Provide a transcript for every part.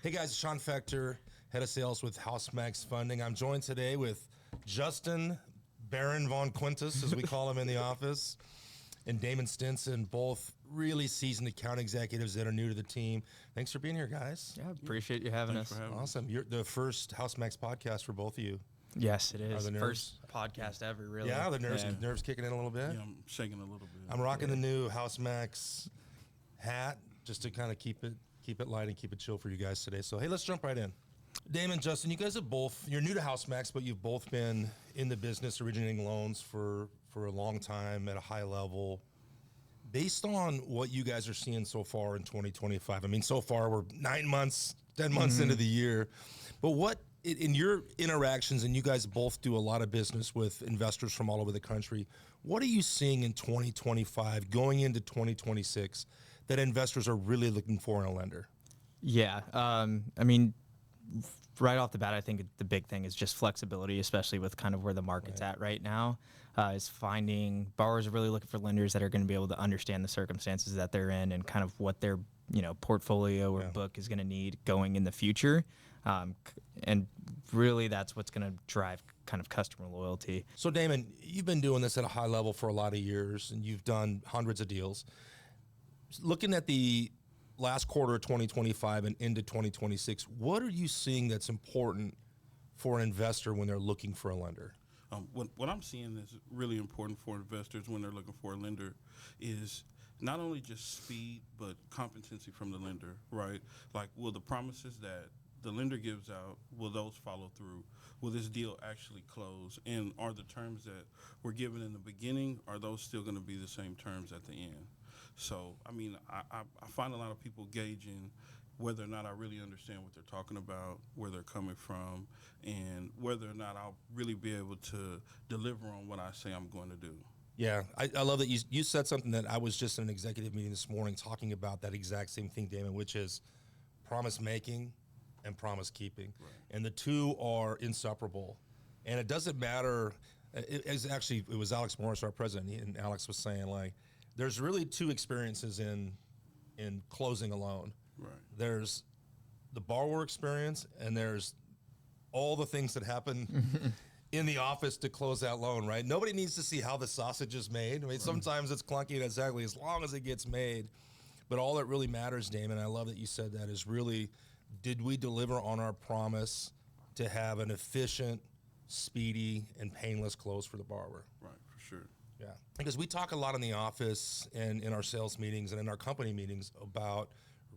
Hey guys, Sean Fechter, head of sales with HouseMax Funding. I'm joined today with Justin Baron Von Quintus, as we call him in the office, and Damon Stinson, both really seasoned account executives that are new to the team. Thanks for being here, guys. Yeah, appreciate you having us. Awesome. You're the first HouseMax podcast for both of you. Yes, it is. Are the nerves? First podcast ever, really. Yeah, the nerves kicking in a little bit. Yeah, I'm shaking a little bit. I'm rocking the new HouseMax hat just to kind of keep it light and keep it chill for you guys today. So, hey, let's jump right in. Damon, Justin, you guys have both, you're new to HouseMax, but you've both been in the business originating loans for a long time at a high level. Based on what you guys are seeing so far in 2025, I mean, so far we're 9 months, 10 months into the year, but what, in your interactions, and you guys both do a lot of business with investors from all over the country, what are you seeing in 2025 going into 2026 that investors are really looking for in a lender? Yeah, I mean, right off the bat, I think the big thing is just flexibility, especially with kind of where the market's at right now, is finding borrowers are really looking for lenders that are going to be able to understand the circumstances that they're in and kind of what their portfolio or book is going to need going in the future. And really that's what's going to drive kind of customer loyalty. So Damon, you've been doing this at a high level for a lot of years and you've done hundreds of deals. Looking at the last quarter of 2025 and into 2026, what are you seeing that's important for an investor when they're looking for a lender? What I'm seeing is really important for investors when they're looking for a lender is not only just speed, but competency from the lender, right? Like, will the promises that the lender gives out, will those follow through? Will this deal actually close? And are the terms that were given in the beginning, are those still going to be the same terms at the end? So, I mean, I find a lot of people gauging whether or not I really understand what they're talking about, where they're coming from, and whether or not I'll really be able to deliver on what I say I'm going to do. Yeah, I love that you said something that I was just in an executive meeting this morning talking about that exact same thing, Damon, which is promise making and promise keeping. Right. And the two are inseparable. And it doesn't matter, it was Alex Morris, our president, and Alex was saying, like, there's really two experiences in closing a loan. Right. There's the borrower experience, and there's all the things that happen in the office to close that loan, right? Nobody needs to see how the sausage is made. I mean, sometimes it's clunky and exactly as long as it gets made. But all that really matters, Damon, I love that you said that, is really, did we deliver on our promise to have an efficient, speedy, and painless close for the borrower? Right, for sure. Yeah, because we talk a lot in the office and in our sales meetings and in our company meetings about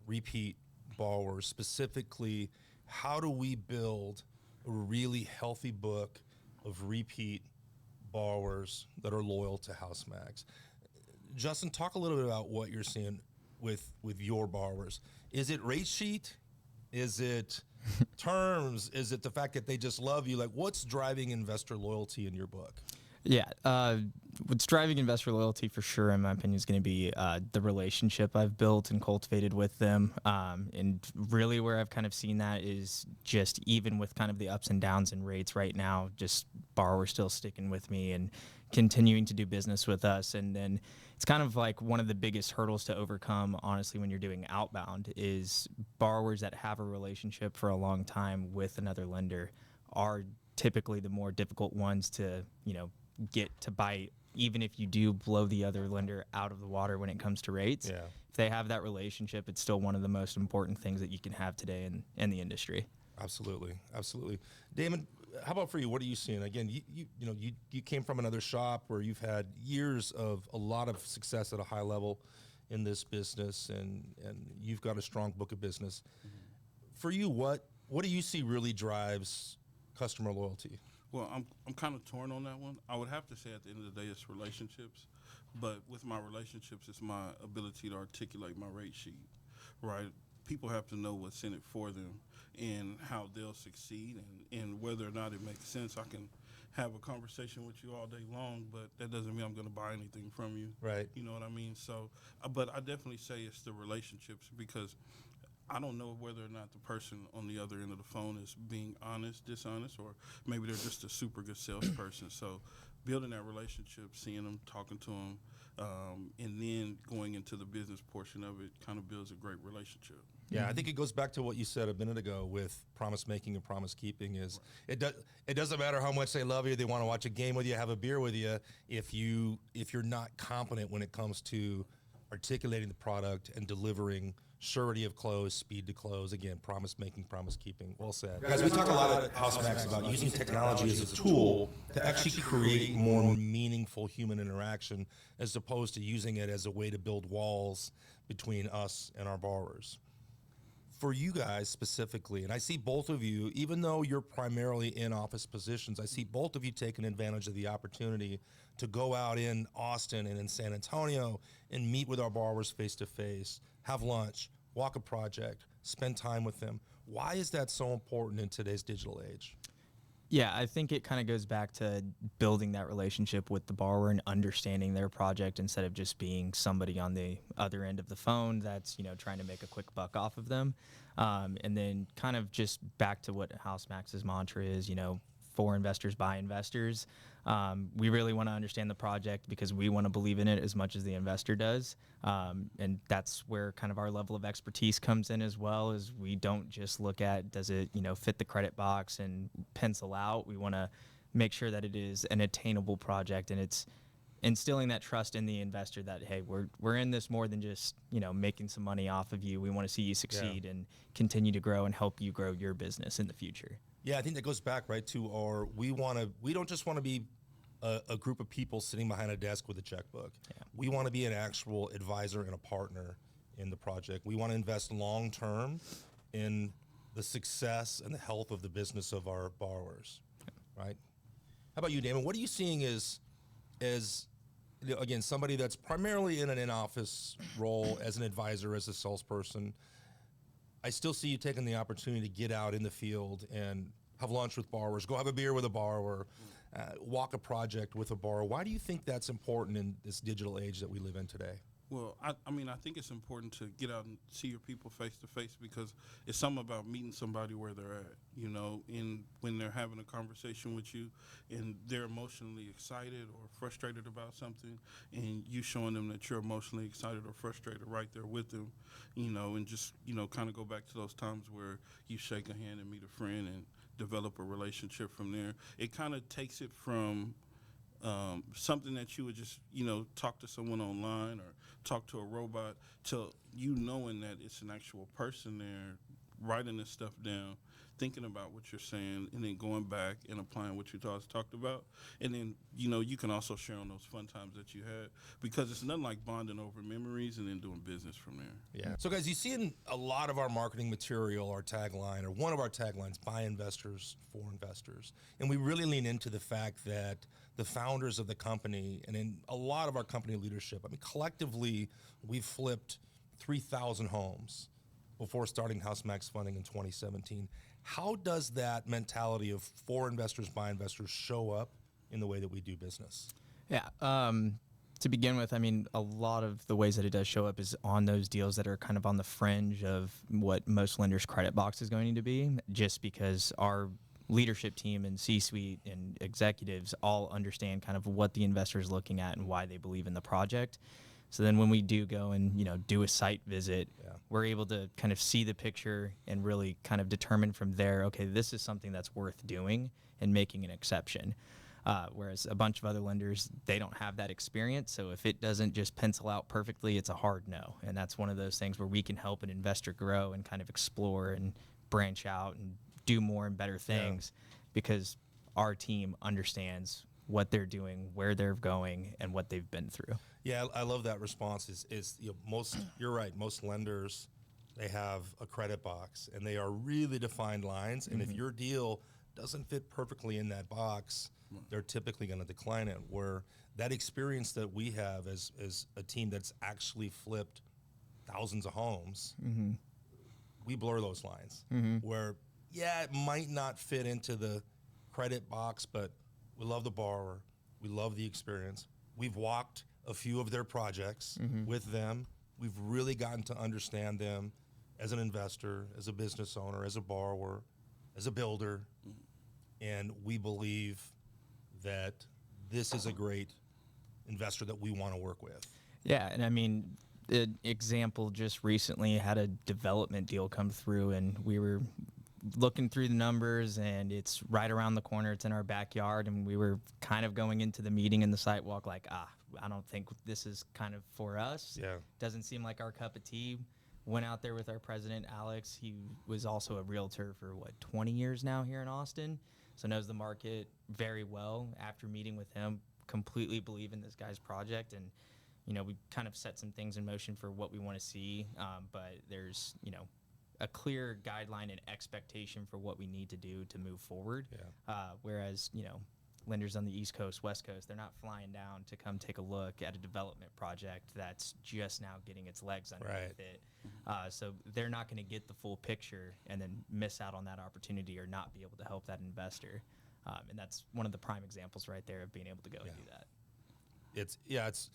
repeat borrowers, specifically how do we build a really healthy book of repeat borrowers that are loyal to HouseMax. Justin, talk a little bit about what you're seeing with your borrowers. Is it rate sheet? Is it terms? Is it the fact that they just love you? Like, what's driving investor loyalty in your book? Yeah, what's driving investor loyalty for sure, in my opinion, is going to be the relationship I've built and cultivated with them. And really where I've kind of seen that is just even with kind of the ups and downs in rates right now, just borrowers still sticking with me and continuing to do business with us. And then it's kind of like one of the biggest hurdles to overcome, honestly, when you're doing outbound is borrowers that have a relationship for a long time with another lender are typically the more difficult ones to, get to bite, even if you do blow the other lender out of the water when it comes to rates. Yeah. If they have that relationship, it's still one of the most important things that you can have today in the industry. Absolutely. Damon, how about for you? What are you seeing? Again, you came from another shop where you've had years of a lot of success at a high level in this business, and you've got a strong book of business. Mm-hmm. For you, what do you see really drives customer loyalty? Well, I'm kind of torn on that one. I would have to say at the end of the day it's relationships, but with my relationships it's my ability to articulate my rate sheet, right? People have to know what's in it for them and how they'll succeed and whether or not it makes sense. I can have a conversation with you all day long, but that doesn't mean I'm going to buy anything from you. Right. You know what I mean? So, but I definitely say it's the relationships because I don't know whether or not the person on the other end of the phone is being honest, dishonest, or maybe they're just a super good salesperson. So building that relationship, seeing them, talking to them, and then going into the business portion of it kind of builds a great relationship. Yeah, I think it goes back to what you said a minute ago with promise making and promise keeping. Is it doesn't matter how much they love you, they want to watch a game with you, have a beer with you, if you're not competent when it comes to articulating the product and delivering surety of close, speed to close. Again, promise making, promise keeping. Well said. Guys, we talk a lot at HouseMax about using technology as a tool to actually create more meaningful human interaction as opposed to using it as a way to build walls between us and our borrowers. For you guys specifically, and I see both of you, even though you're primarily in office positions, I see both of you taking advantage of the opportunity to go out in Austin and in San Antonio and meet with our borrowers face to face, have lunch, walk a project, spend time with them. Why is that so important in today's digital age? Yeah, I think it kind of goes back to building that relationship with the borrower and understanding their project instead of just being somebody on the other end of the phone that's, trying to make a quick buck off of them. And then kind of just back to what HouseMax's mantra is, for investors, by investors. We really want to understand the project because we want to believe in it as much as the investor does. And that's where kind of our level of expertise comes in as well, is we don't just look at, does it, fit the credit box and pencil out. We want to make sure that it is an attainable project, and it's instilling that trust in the investor that, hey, we're in this more than just, making some money off of you. We want to see you succeed and continue to grow and help you grow your business in the future. Yeah, I think that goes back right to we don't just want to be a group of people sitting behind a desk with a checkbook. Yeah. We want to be an actual advisor and a partner in the project. We want to invest long term in the success and the health of the business of our borrowers, right? How about you, Damon? What are you seeing as again, somebody that's primarily in an in-office role as an advisor, as a salesperson? I still see you taking the opportunity to get out in the field and have lunch with borrowers, go have a beer with a borrower, walk a project with a borrower. Why do you think that's important in this digital age that we live in today? Well, I think it's important to get out and see your people face to face, because it's something about meeting somebody where they're at, and when they're having a conversation with you and they're emotionally excited or frustrated about something, and you showing them that you're emotionally excited or frustrated right there with them, and just, kind of go back to those times where you shake a hand and meet a friend and develop a relationship from there. It kind of takes it from something that you would just, talk to someone online or talk to a robot, to you knowing that it's an actual person there writing this stuff down, thinking about what you're saying, and then going back and applying what you talked about. And then, you can also share on those fun times that you had, because it's nothing like bonding over memories and then doing business from there. Yeah. So guys, you see in a lot of our marketing material, our tagline, or one of our taglines, by investors, for investors. And we really lean into the fact that the founders of the company, and in a lot of our company leadership, collectively, we've flipped 3,000 homes before starting HouseMax Funding in 2017. How does that mentality of for investors, by investors show up in the way that we do business? Yeah. To begin with, a lot of the ways that it does show up is on those deals that are kind of on the fringe of what most lenders' credit box is going to be, just because our leadership team and C-suite and executives all understand kind of what the investor is looking at and why they believe in the project. So then when we do go and, do a site visit, we're able to kind of see the picture and really kind of determine from there, okay, this is something that's worth doing and making an exception. Whereas a bunch of other lenders, they don't have that experience. So if it doesn't just pencil out perfectly, it's a hard no. And that's one of those things where we can help an investor grow and kind of explore and branch out and do more and better things, because our team understands what they're doing, where they're going, and what they've been through. Yeah, I love that response. You're right. Most lenders, they have a credit box, and they are really defined lines. And if your deal doesn't fit perfectly in that box, they're typically going to decline it. Where that experience that we have as a team that's actually flipped thousands of homes, we blur those lines. Where, it might not fit into the credit box, but we love the borrower. We love the experience. We've walked a few of their projects with them. We've really gotten to understand them as an investor, as a business owner, as a borrower, as a builder. And we believe that this is a great investor that we want to work with. Yeah, and an example, just recently had a development deal come through, and we were looking through the numbers, and it's right around the corner. It's in our backyard, and we were kind of going into the meeting and the site walk like, I don't think this is kind of for us. Yeah. Doesn't seem like our cup of tea. Went out there with our president, Alex. He was also a realtor for, 20 years now here in Austin, so knows the market very well. After meeting with him, completely believe in this guy's project, and we kind of set some things in motion for what we want to see, but there's a clear guideline and expectation for what we need to do to move forward. Yeah. Whereas lenders on the East Coast, West Coast, they're not flying down to come take a look at a development project that's just now getting its legs underneath it. So they're not going to get the full picture and then miss out on that opportunity or not be able to help that investor. And that's one of the prime examples right there of being able to go and do that.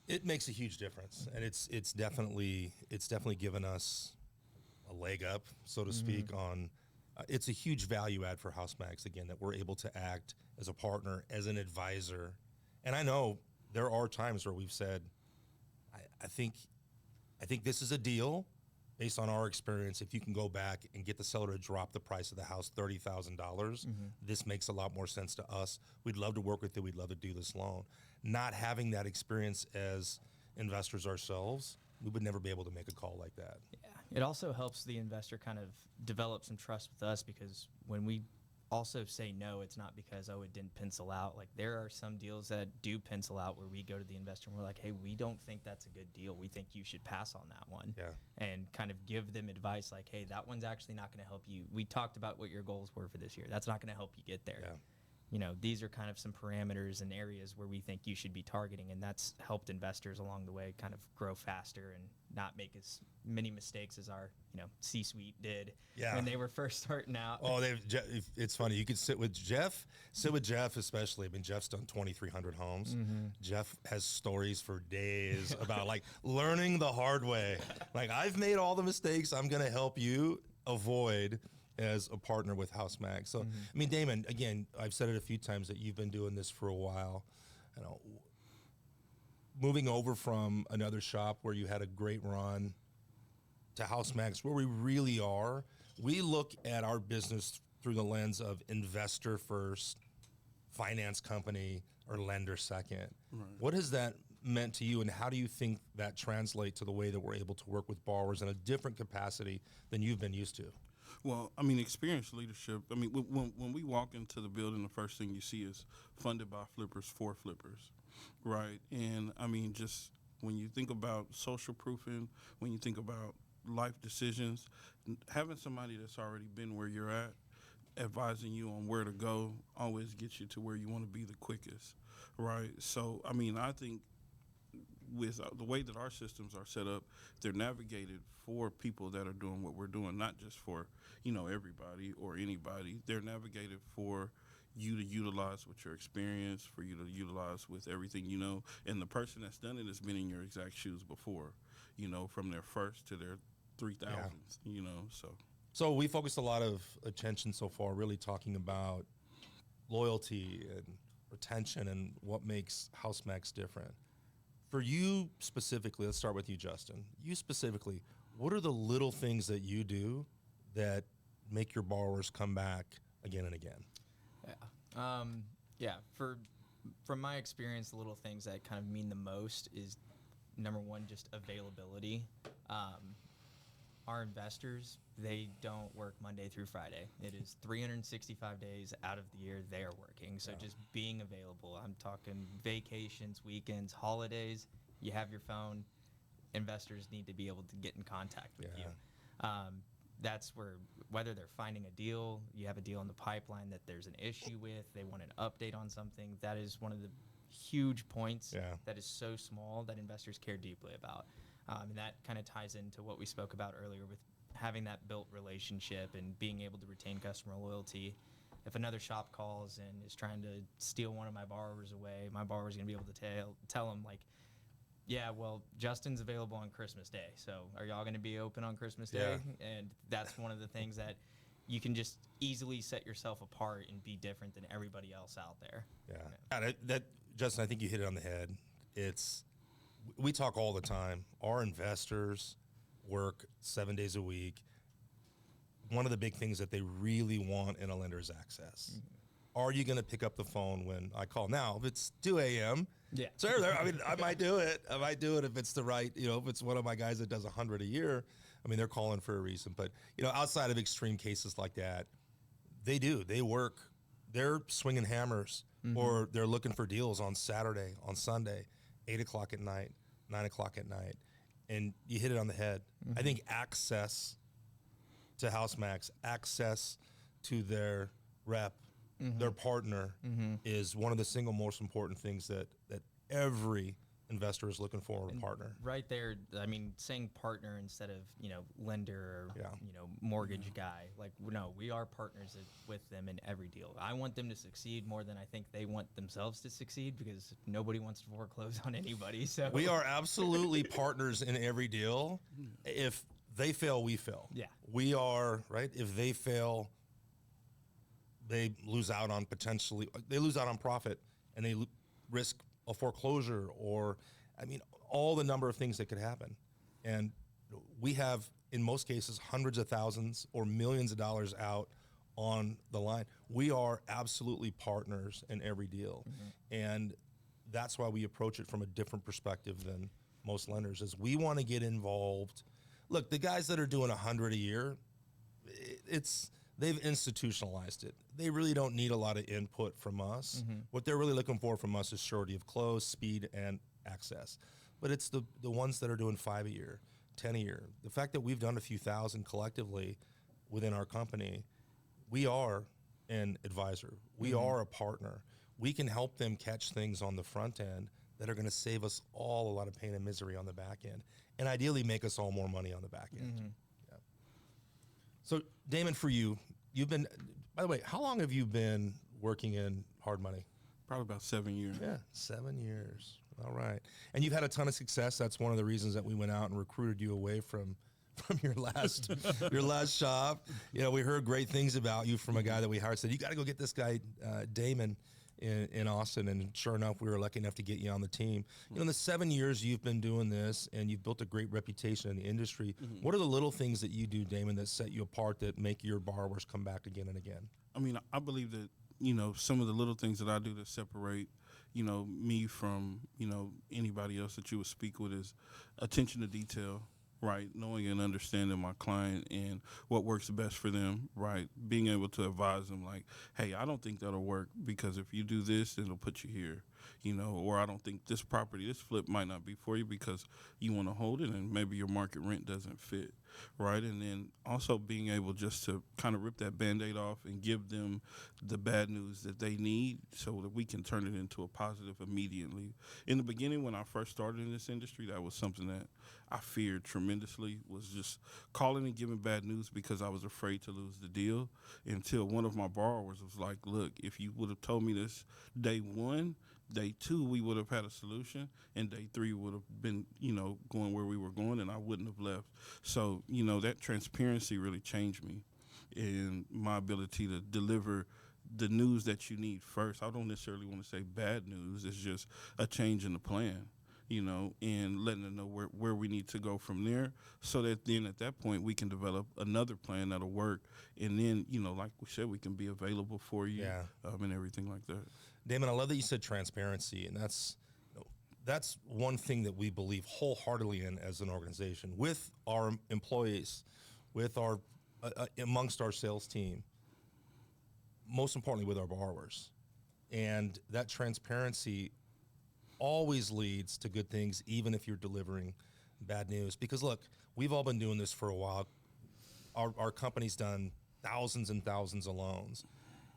It makes a huge difference, and it's definitely given us a leg up, so to speak, on it's a huge value add for HouseMax, again, that we're able to act as a partner, as an advisor. And I know there are times where we've said, I think this is a deal based on our experience. If you can go back and get the seller to drop the price of the house $30,000, this makes a lot more sense to us. We'd love to work with you. We'd love to do this loan. Not having that experience as investors ourselves, we would never be able to make a call like that. Yeah. It also helps the investor kind of develop some trust with us, because when we also say no, it's not because, it didn't pencil out. Like, there are some deals that do pencil out where we go to the investor and we're like, hey, we don't think that's a good deal. We think you should pass on that one. Yeah. And kind of give them advice like, hey, that one's actually not going to help you. We talked about what your goals were for this year. That's not going to help you get there. Yeah. These are kind of some parameters and areas where we think you should be targeting, and that's helped investors along the way kind of grow faster and not make as many mistakes as our, C-suite did when they were first starting out. Oh, it's funny. You could sit with Jeff especially. I mean, Jeff's done 2,300 homes. Jeff has stories for days about learning the hard way. Like, I've made all the mistakes. I'm going to help you avoid as a partner with HouseMax. So, I mean, Damon, again, I've said it a few times that you've been doing this for a while. Moving over from another shop where you had a great run to HouseMax, where we really are, we look at our business through the lens of investor first, finance company, or lender second. Right. What has that meant to you, and how do you think that translates to the way that we're able to work with borrowers in a different capacity than you've been used to? Well, I mean, experienced leadership. I mean, when we walk into the building, the first thing you see is funded by flippers for flippers, right? And I mean, just when you think about social proofing, when you think about life decisions, having somebody that's already been where you're at, advising you on where to go, always gets you to where you want to be the quickest, right? So, I mean, I think with the way that our systems are set up, they're navigated for people that are doing what we're doing, not just for, everybody or anybody. They're navigated for you to utilize with your experience, for you to utilize with everything you know. And the person that's done it has been in your exact shoes before, from their first to their 3,000s, So we focused a lot of attention so far really talking about loyalty and retention and what makes HouseMax different. For you specifically, let's start with you, Justin. You specifically, what are the little things that you do that make your borrowers come back again and again? From my experience, the little things that kind of mean the most is, number one, just availability. Our investors, they don't work Monday through Friday. It is 365 days out of the year they are working. So just being available. I'm talking vacations, weekends, holidays. You have your phone. Investors need to be able to get in contact with you. That's where, whether they're finding a deal, you have a deal in the pipeline that there's an issue with, they want an update on something, that is one of the huge points that is so small that investors care deeply about. And that kind of ties into what we spoke about earlier with having that built relationship and being able to retain customer loyalty. If another shop calls and is trying to steal one of my borrowers away, my borrower's going to be able to tell them, like, yeah, well, Justin's available on Christmas Day, so are y'all going to be open on Christmas Day? And that's one of the things that you can just easily set yourself apart and be different than everybody else out there. That Justin, I think you hit it on the head. It's we talk all the time. Our investors work 7 days a week. One of the big things that they really want in a lender is access. Are you going to pick up the phone when I call? Now, if it's 2 a.m., Yeah. sir, I mean, I might do it. I might do it if it's the right, if it's one of my guys that does 100 a year. I mean, they're calling for a reason. But, outside of extreme cases like that, they work. They're swinging hammers or they're looking for deals on Saturday, on Sunday, 8 o'clock at night, 9 o'clock at night. And you hit it on the head. I think access to HouseMax, access to their rep, their partner is one of the single most important things that every investor is looking for in a partner. Right there, I mean, saying partner instead of, lender or, mortgage guy. Like, no, we are partners with them in every deal. I want them to succeed more than I think they want themselves to succeed because nobody wants to foreclose on anybody. So We are absolutely partners in every deal. If they fail, we fail. Yeah. We are, right? If they fail, they lose out on profit and they risk a foreclosure or, all the number of things that could happen. And we have, in most cases, hundreds of thousands or millions of dollars out on the line. We are absolutely partners in every deal. And that's why we approach it from a different perspective than most lenders is we want to get involved. Look, the guys that are doing 100 a year, they've institutionalized it. They really don't need a lot of input from us. What they're really looking for from us is surety of close, speed, and access. But it's the ones that are doing 5 a year, 10 a year. The fact that we've done a few thousand collectively within our company, we are an advisor. We are a partner. We can help them catch things on the front end that are going to save us all a lot of pain and misery on the back end, and ideally make us all more money on the back end. Yeah. So, Damon, for you, you've been, by the way, how long have you been working in hard money? Probably about 7 years. Yeah, 7 years. All right. And you've had a ton of success. That's one of the reasons that we went out and recruited you away from your last shop. We heard great things about you from a guy that we hired. Said, you got to go get this guy, Damon, in Austin. And sure enough, we were lucky enough to get you on the team. In the 7 years you've been doing this and you've built a great reputation in the industry, what are the little things that you do, Damon, that set you apart that make your borrowers come back again and again? I believe that, some of the little things that I do to separate, me from, anybody else that you would speak with is attention to detail, right? Knowing and understanding my client and what works best for them, right? Being able to advise them like, hey, I don't think that'll work because if you do this, it'll put you here, or I don't think this flip might not be for you because you want to hold it and maybe your market rent doesn't fit, right? And then also being able just to kind of rip that Band-Aid off and give them the bad news that they need so that we can turn it into a positive immediately. In the beginning, when I first started in this industry, that was something that I feared tremendously, was just calling and giving bad news because I was afraid to lose the deal, until one of my borrowers was like, look, if you would have told me this day one, day two, we would have had a solution, and day three would have been, going where we were going, and I wouldn't have left. So, that transparency really changed me in my ability to deliver the news that you need first. I don't necessarily want to say bad news. It's just a change in the plan, and letting them know where we need to go from there, so that then at that point we can develop another plan that'll work. And then, like we said, we can be available for you and everything like that. Damon, I love that you said transparency, and that's one thing that we believe wholeheartedly in as an organization with our employees, with our amongst our sales team, most importantly with our borrowers. And that transparency always leads to good things, even if you're delivering bad news. Because look, we've all been doing this for a while. Our company's done thousands and thousands of loans.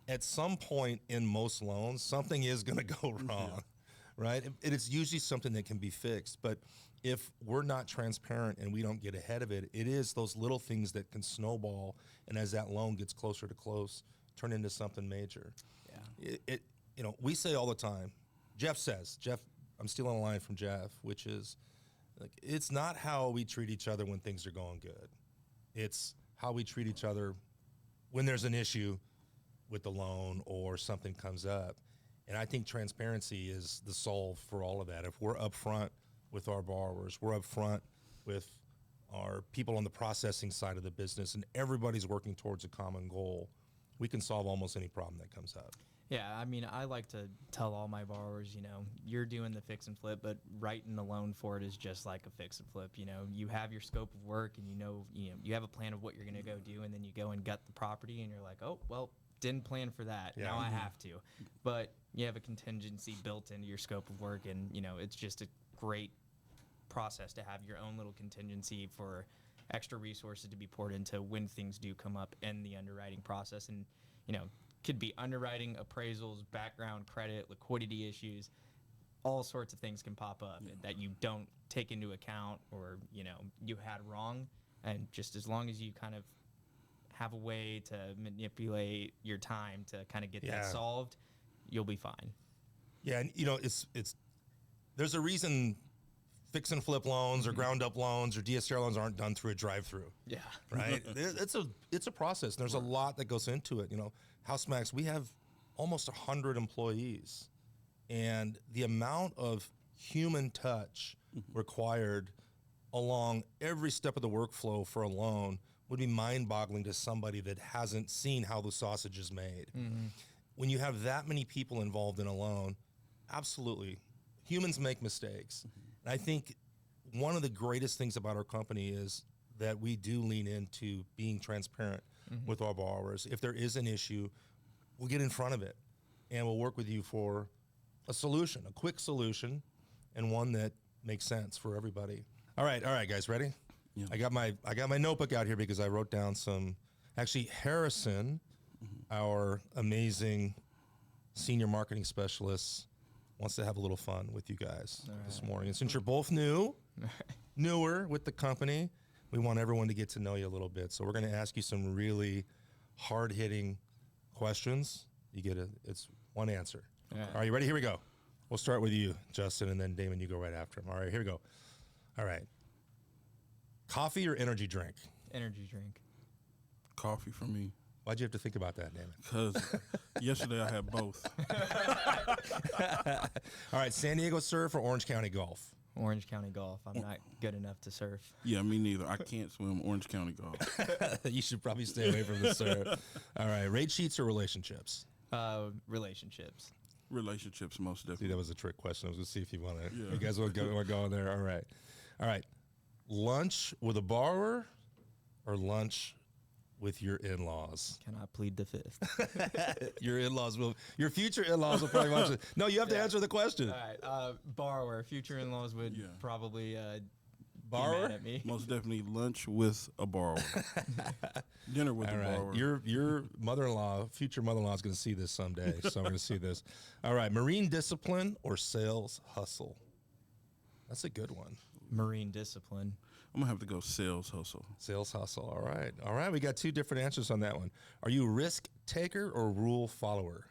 At some point in most loans, something is going to go wrong, right? And it's usually something that can be fixed. But if we're not transparent and we don't get ahead of it, it is those little things that can snowball. And as that loan gets closer to close, turn into something major. Yeah. We say all the time, Jeff, I'm stealing a line from Jeff, which is, like, it's not how we treat each other when things are going good. It's how we treat each other when there's an issue with the loan or something comes up. And I think transparency is the solve for all of that. If we're upfront with our borrowers. We're upfront with our people on the processing side of the business, and everybody's working towards a common goal. We can solve almost any problem that comes up. Yeah, I mean, I like to tell all my borrowers, you're doing the fix and flip, but writing the loan for it is just like a fix and flip. You have your scope of work, and you have a plan of what you're going to go do, and then you go and gut the property, and you're like, oh, well, didn't plan for that. Yeah. Now I have to. But you have a contingency built into your scope of work, and it's just a great process to have your own little contingency for extra resources to be poured into when things do come up in the underwriting process. And could be underwriting, appraisals, background, credit, liquidity issues. All sorts of things can pop up that you don't take into account, or you had wrong. And just as long as you kind of have a way to manipulate your time to kind of get that solved, you'll be fine. Yeah, and it's there's a reason fix and flip loans or ground up loans or DSCR loans aren't done through a drive-through. Yeah. Right? It's a process. There's a lot that goes into it. HouseMax, we have almost 100 employees, and the amount of human touch required along every step of the workflow for a loan would be mind-boggling to somebody that hasn't seen how the sausage is made. When you have that many people involved in a loan, absolutely, humans make mistakes. And I think one of the greatest things about our company is that we do lean into being transparent with our borrowers. If there is an issue, we'll get in front of it, and we'll work with you for a solution, a quick solution, and one that makes sense for everybody. All right, guys, ready? Yeah. I got my notebook out here because I wrote down some. Actually, Harrison, our amazing senior marketing specialist, wants to have a little fun with you guys this morning. And since you're both newer with the company, we want everyone to get to know you a little bit. So we're going to ask you some really hard-hitting questions. It's one answer. Yeah. All right, you ready? Here we go. We'll start with you, Justin, and then Damon, you go right after him. All right, here we go. All right. Coffee or energy drink? Energy drink. Coffee for me. Why'd you have to think about that, Damon? Because yesterday I had both. All right, San Diego surf or Orange County golf? Orange County golf. I'm not good enough to surf. Yeah, me neither. I can't swim Orange County golf. You should probably stay away from the surf. All right, rate sheets or relationships? Relationships. Relationships, most See, definitely. that was a trick question. I was going to see if you want to. Yeah. You guys want to go in there? All right. Lunch with a borrower or lunch with your in-laws? Cannot plead the fifth. Your future in-laws will probably watch it. No, you have to answer the question. All right. Borrower. Future in-laws would probably Borrower? be mad at me. Most definitely lunch with a borrower. Dinner with All a right. borrower. Your future mother-in-law is going to see this someday, so I'm going to see this. All right. Marine discipline or sales hustle? That's a good one. Marine discipline. I'm going to have to go sales hustle. Sales hustle. All right. We got two different answers on that one. Are you risk taker or rule follower?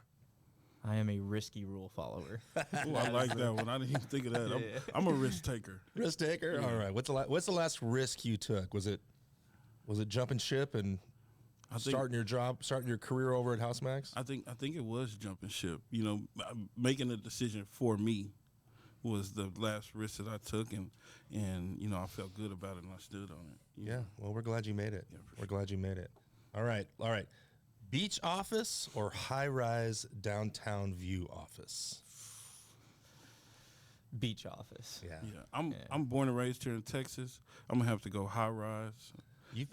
I am a risky rule follower. Ooh, I like that one. I didn't even think of that. I'm a risk taker. Risk taker. All right. What's the last risk you took? Was it jumping ship and starting your career over at HouseMax? I think it was jumping ship. Making a decision for me was the last risk that I took, and I felt good about it and I stood on it. Yeah. Well, we're glad you made it. Yeah, we're glad you made it. All right. Beach office or high-rise downtown view office? Beach office. Yeah. I'm born and raised here in Texas. I'm gonna have to go high rise.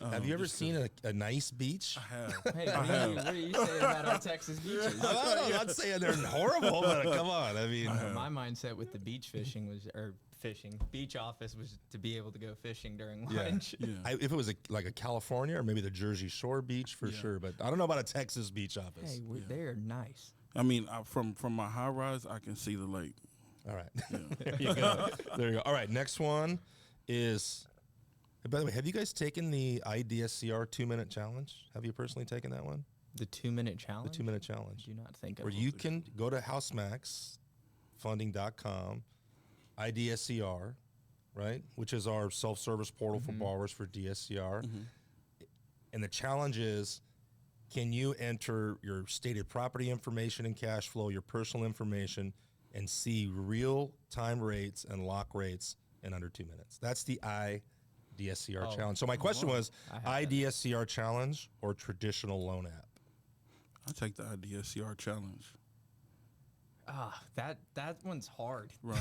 Have you ever seen a nice beach? I have. Hey, what are you saying about our Texas beaches? I'm not saying they're horrible, but come on. I mean, My mindset with the beach beach office was to be able to go fishing during lunch. Yeah. if it was like a California or maybe the Jersey Shore beach for sure, but I don't know about a Texas beach office. Hey, they are nice. I mean, from my high rise, I can see the lake. All right. There you go. There you go. All right. Next one is. By the way, have you guys taken the IDSCR 2-minute challenge? Have you personally taken that one? The 2-minute challenge? The 2-minute challenge. I do not think of Where you can go to HouseMaxFunding.com, IDSCR, right, which is our self-service portal for borrowers for DSCR. And the challenge is, can you enter your stated property information and cash flow, your personal information, and see real-time rates and lock rates in under 2 minutes. That's the IDSCR Oh. challenge. So my question was I have that. IDSCR challenge or traditional loan app? I take the IDSCR challenge. That one's hard. Right.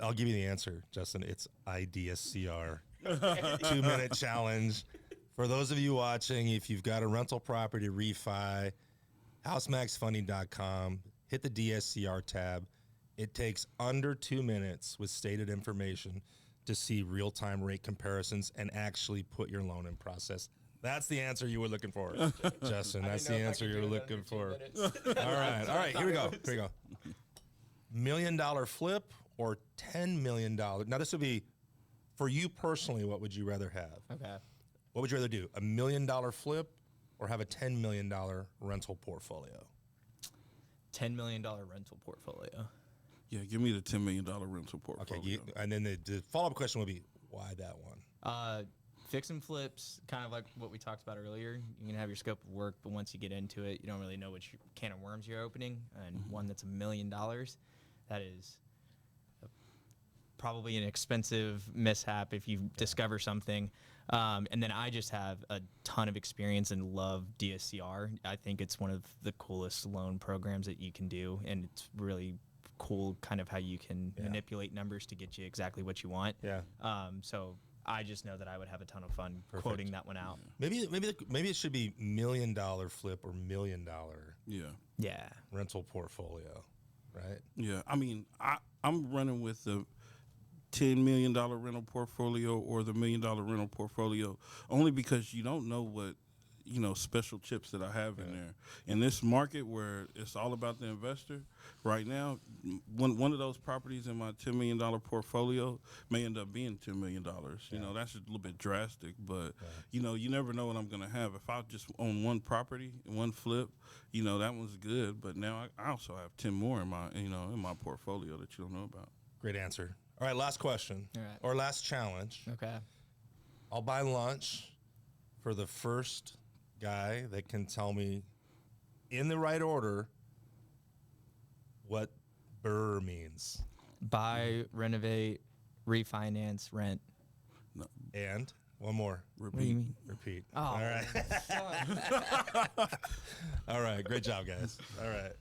I'll give you the answer, Justin. It's IDSCR. 2 minute challenge. For those of you watching, if you've got a rental property refi, HouseMaxFunding.com, hit the DSCR tab. It takes under 2 minutes with stated information to see real-time rate comparisons and actually put your loan in process. That's the answer you were looking for, Justin. That's the answer you were looking for. All right. Here we go. $1 million flip or $10 million. Now this would be for you personally. What would you rather have? Okay. What would you rather do? $1 million flip or have a $10 million rental portfolio? $10 million rental portfolio. Yeah, give me the $10 million rental portfolio. Okay. And then the follow-up question would be, why that one? Fix and flips, kind of like what we talked about earlier. You can have your scope of work, but once you get into it, you don't really know which can of worms you're opening. And one that's $1 million, that is probably an expensive mishap if you discover something. And then I just have a ton of experience and love DSCR. I think it's one of the coolest loan programs that you can do, and it's really cool kind of how you can manipulate numbers to get you exactly what you want. Yeah. So I just know that I would have a ton of fun quoting that one out. Maybe it should be $1 million flip or $1 million Yeah. rental portfolio, right? Yeah. I mean, I'm running with the $10 million rental portfolio or the $1 million rental portfolio only because you don't know what, special chips that I have in there. In this market where it's all about the investor, right now, one of those properties in my $10 million portfolio may end up being $10 million. That's just a little bit drastic, but, you never know what I'm going to have. If I just own one property, one flip, that one's good, but now I also have 10 more in my portfolio that you don't know about. Great answer. All right, last question. All right. Or last challenge. Okay. I'll buy lunch for the first guy that can tell me in the right order what BRRRR means. Buy, renovate, refinance, rent. No, And one more. What do you mean? Repeat. Oh. All right. All right. Great job, guys. All right.